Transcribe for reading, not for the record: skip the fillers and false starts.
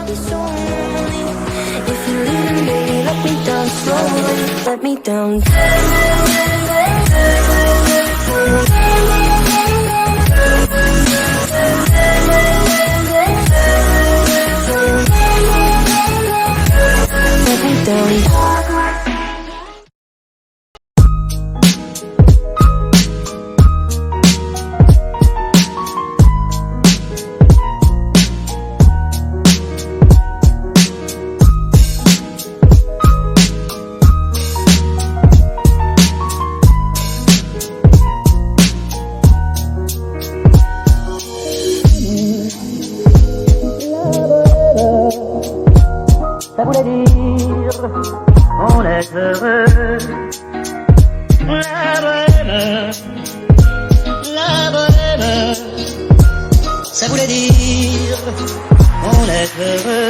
be so lonely. If you're leaving, baby, let me down slowly. Let me down. Let me down. Ça voulait dire on est heureux. La bohème, ça voulait dire on est heureux.